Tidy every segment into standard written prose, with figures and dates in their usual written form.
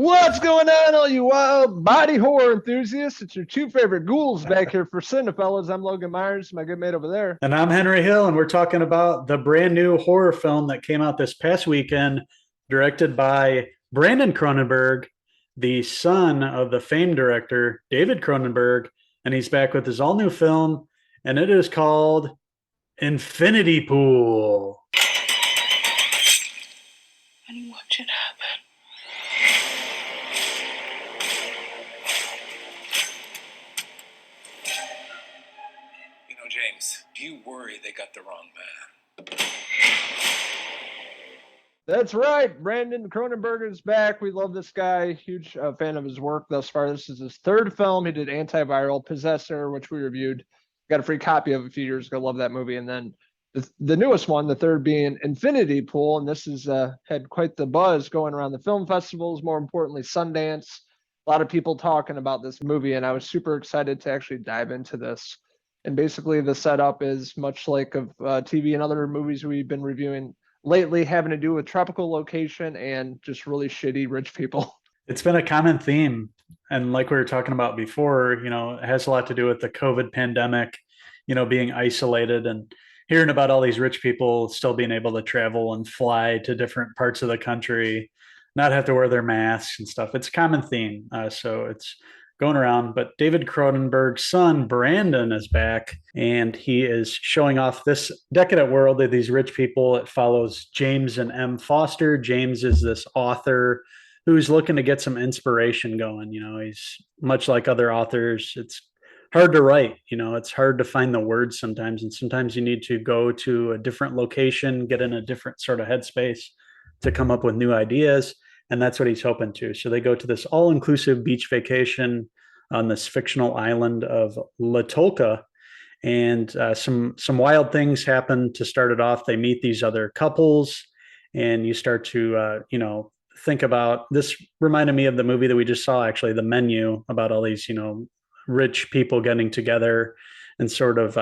What's going on, all you wild body horror enthusiasts? It's your two favorite ghouls back here for Cinephellas. I'm Logan Myers, my good mate over there. And I'm Henry Hill, and we're talking about the brand new horror film that came out this past weekend, directed by Brandon Cronenberg, the son of the famed director David Cronenberg. And he's back with his all new film, and it is called Infinity Pool. And watch it happen. You know, James, do you worry they got the wrong man? That's right. Brandon Cronenberg is back. We love this guy. Huge fan of his work thus far. This is his third film. He did Antiviral, Possessor, which we reviewed. Got a free copy of a few years ago. Love that movie. And then the newest one, the third being Infinity Pool. And this has had quite the buzz going around the film festivals, more importantly, Sundance. A lot of people talking about this movie. And I was super excited to actually dive into this. And basically, the setup is much like of TV and other movies we've been reviewing lately, having to do with tropical location and just really shitty rich people. It's been a common theme. And like we were talking about before, it has a lot to do with the COVID pandemic, being isolated and hearing about all these rich people still being able to travel and fly to different parts of the country, not have to wear their masks and stuff. It's a common theme. So it's going around. But David Cronenberg's son, Brandon, is back, and he is showing off this decadent world of these rich people. It follows James and M. Foster. James is this author who's looking to get some inspiration going. He's much like other authors. It's hard to write. It's hard to find the words sometimes. And sometimes you need to go to a different location, get in a different sort of headspace to come up with new ideas. And that's what he's hoping to. So they go to this all-inclusive beach vacation on this fictional island of Latolka. And some wild things happen to start it off. They meet these other couples, and you start to, think about this. Reminded me of the movie that we just saw, actually, The Menu, about all these, rich people getting together and sort of,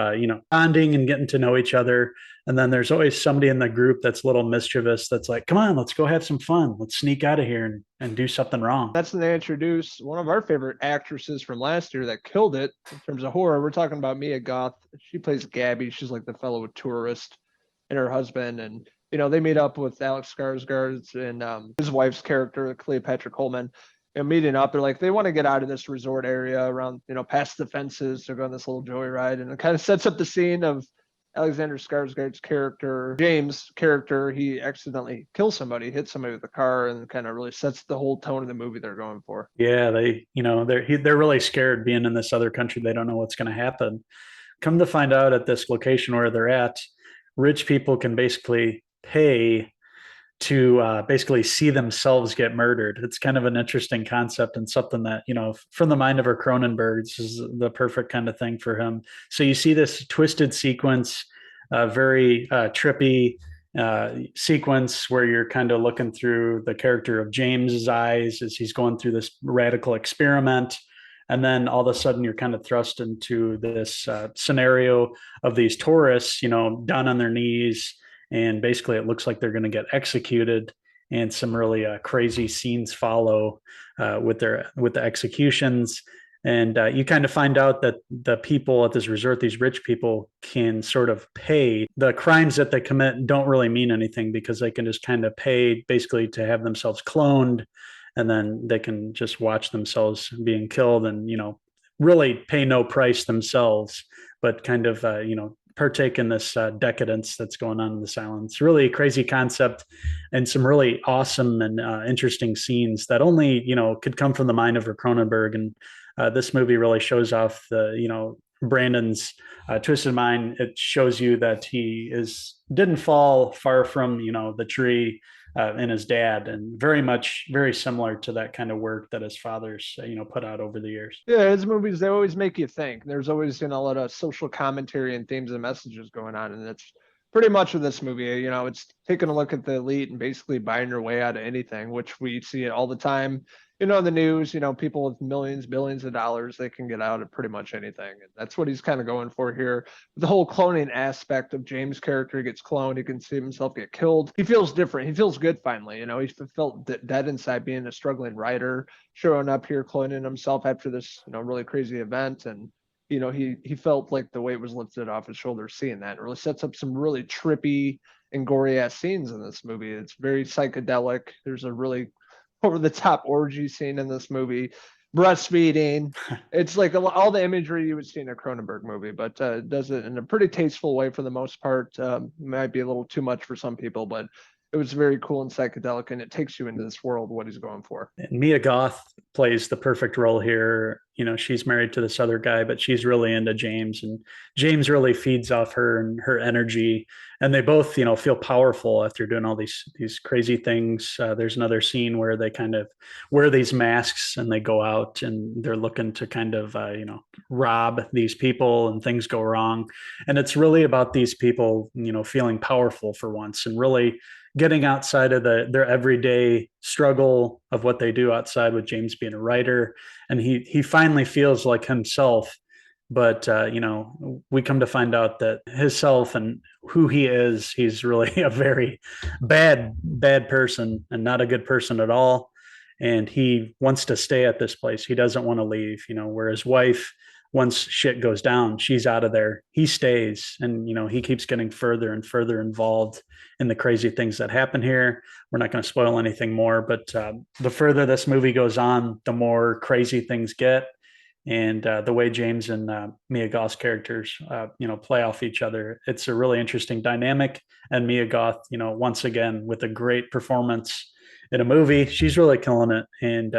bonding and getting to know each other. And then there's always somebody in the group that's a little mischievous that's like, come on, let's go have some fun. Let's sneak out of here and do something wrong. That's when they introduce one of our favorite actresses from last year that killed it in terms of horror. We're talking about Mia Goth. She plays Gabi. She's like the fellow tourist and her husband. And, they meet up with Alex Skarsgård and his wife's character, Cleopatra Coleman. Meeting up, they're like, they want to get out of this resort area around, past the fences. They're going on this little joyride, and it kind of sets up the scene of Alexander Skarsgård's character, James' character. He accidentally kills somebody, hits somebody with a car, and kind of really sets the whole tone of the movie they're going for. Yeah, they're really scared being in this other country. They don't know what's going to happen. Come to find out, at this location where they're at, rich people can basically pay to basically see themselves get murdered. It's kind of an interesting concept, and something that, from the mind of a Cronenberg, this is the perfect kind of thing for him. So you see this twisted sequence, very trippy sequence where you're kind of looking through the character of James's eyes as he's going through this radical experiment. And then all of a sudden you're kind of thrust into this scenario of these tourists, down on their knees, and basically it looks like they're going to get executed, and some really crazy scenes follow with the executions. And you kind of find out that the people at this resort, these rich people, can sort of pay. The crimes that they commit don't really mean anything, because they can just kind of pay basically to have themselves cloned, and then they can just watch themselves being killed and, really pay no price themselves, but kind of, partake in this decadence that's going on in this island. It's really a crazy concept, and some really awesome and interesting scenes that only, could come from the mind of Cronenberg. And this movie really shows off the, Brandon's twisted mind. It shows you that he didn't fall far from, the tree and his dad, and very similar to that kind of work that his father's, put out over the years. Yeah, his movies, they always make you think. There's always, a lot of social commentary and themes and messages going on, and it's pretty much with this movie. You know, it's taking a look at the elite and basically buying your way out of anything, which we see it all the time. You know, in the news, you know, people with millions, billions of dollars, they can get out of pretty much anything. And that's what he's kind of going for here. The whole cloning aspect of James' character, he gets cloned, he can see himself get killed. He feels different. He feels good finally. You know, he felt dead inside being a struggling writer, showing up here, cloning himself after this, you know, really crazy event. And you know, he felt like the weight was lifted off his shoulders seeing that. It really sets up some really trippy and gory ass scenes in this movie. It's very psychedelic. There's a really over the top orgy scene in this movie, breastfeeding. It's like all the imagery you would see in a Cronenberg movie, but does it in a pretty tasteful way for the most part. Might be a little too much for some people, but it was very cool and psychedelic, and it takes you into this world, what he's going for. And Mia Goth plays the perfect role here. You know, she's married to this other guy, but she's really into James, and James really feeds off her and her energy. And they both, you know, feel powerful after doing all these crazy things. There's another scene where they kind of wear these masks and they go out and they're looking to kind of, you know, rob these people, and things go wrong. And it's really about these people, you know, feeling powerful for once and really getting outside of their everyday struggle of what they do outside, with James being a writer. And he finally feels like himself. But, you know, we come to find out that his self and who he is, he's really a very bad person and not a good person at all. And he wants to stay at this place. He doesn't want to leave, you know, where his wife, once shit goes down, she's out of there. He stays, and, you know, he keeps getting further and further involved in the crazy things that happen here. We're not going to spoil anything more, but the further this movie goes on, the more crazy things get. And the way James and Mia Goth's characters, you know, play off each other, it's a really interesting dynamic. And Mia Goth, you know, once again, with a great performance in a movie, she's really killing it. And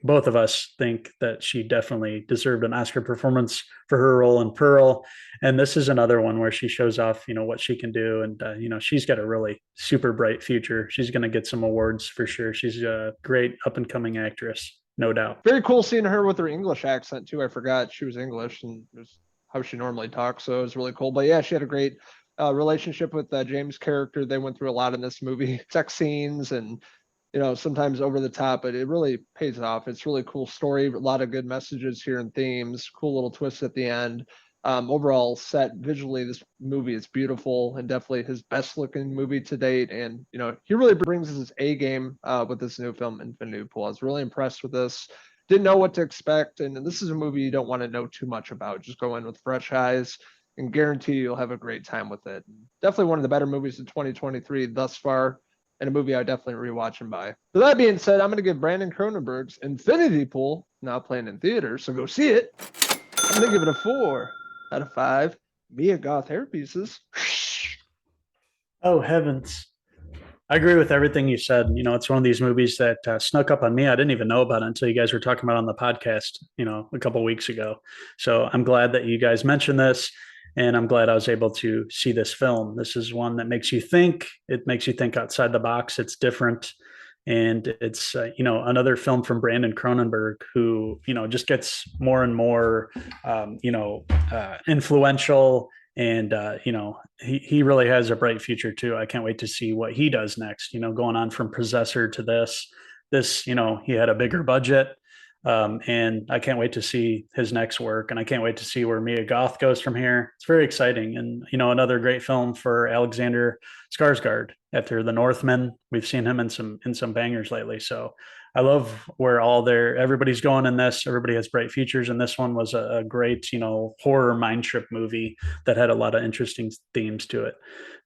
both of us think that she definitely deserved an Oscar performance for her role in Pearl. And this is another one where she shows off, you know, what she can do. And, you know, she's got a really super bright future. She's going to get some awards for sure. She's a great up and coming actress, no doubt. Very cool seeing her with her English accent too. I forgot she was English, and it was how she normally talks. So it was really cool. But yeah, she had a great relationship with James' character. They went through a lot in this movie, sex scenes and, you know, sometimes over the top, but it really pays off. It's really cool story, a lot of good messages here and themes, cool little twists at the end. Overall set visually, this movie is beautiful and definitely his best looking movie to date. And, you know, he really brings his A game with this new film, Infinity Pool. I was really impressed with this. Didn't know what to expect. And this is a movie you don't want to know too much about. Just go in with fresh eyes and guarantee you'll have a great time with it. Definitely one of the better movies of 2023 thus far, and a movie I definitely rewatch and buy. So that being said, I'm going to give Brandon Cronenberg's Infinity Pool, now playing in theaters, so go see it. I'm going to give it a 4 out of 5 Mia Goth hair pieces. Oh, heavens. I agree with everything you said. You know, it's one of these movies that snuck up on me. I didn't even know about it until you guys were talking about it on the podcast, you know, a couple of weeks ago. So I'm glad that you guys mentioned this. And I'm glad I was able to see this film. This is one that makes you think. It makes you think outside the box. It's different. And it's, you know, another film from Brandon Cronenberg, who, you know, just gets more and more, you know, influential. And, you know, he really has a bright future, too. I can't wait to see what he does next, you know, going on from Possessor to this, you know, he had a bigger budget. And I can't wait to see his next work, and I can't wait to see where Mia Goth goes from here. It's very exciting, and, you know, another great film for Alexander Skarsgård after The Northman. We've seen him in some bangers lately, so I love where everybody's going in this. Everybody has bright futures, and this one was a great, you know, horror mind trip movie that had a lot of interesting themes to it.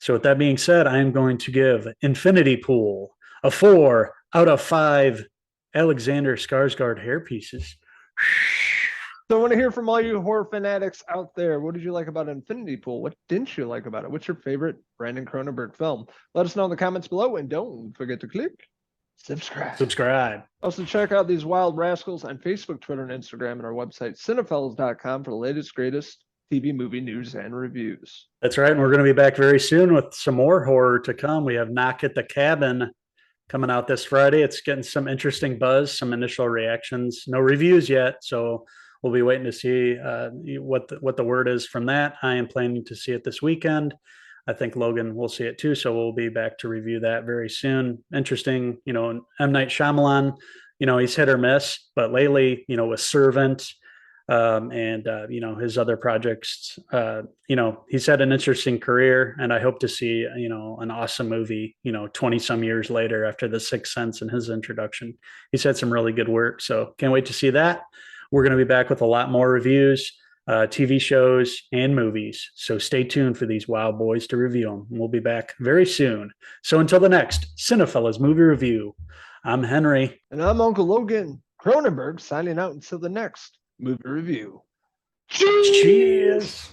So with that being said, I am going to give Infinity Pool a 4 out of 5 Alexander Skarsgård hair pieces. So I want to hear from all you horror fanatics out there. What did you like about Infinity Pool? What didn't you like about it? What's your favorite Brandon Cronenberg film? Let us know in the comments below, and don't forget to click subscribe. Also check out these wild rascals on Facebook, Twitter, and Instagram, and our website, Cinephellas.com, for the latest, greatest TV movie news and reviews. That's right. And we're going to be back very soon with some more horror to come. We have Knock at the Cabin coming out this Friday. It's getting some interesting buzz, some initial reactions. No reviews yet, so we'll be waiting to see what the word is from that. I am planning to see it this weekend. I think Logan will see it too. So we'll be back to review that very soon. Interesting, M. Night Shyamalan, he's hit or miss, but lately, with Servant, and his other projects, he's had an interesting career, and I hope to see an awesome movie 20 some years later after The Sixth Sense and his introduction. He's had some really good work, so can't wait to see that. We're going to be back with a lot more reviews, TV shows and movies, so stay tuned for these wild boys to review them. We'll be back very soon. So until the next Cinephellas movie review, I'm Henry, and I'm Uncle Logan. Cronenberg signing out until the next movie review. Cheers! Cheers.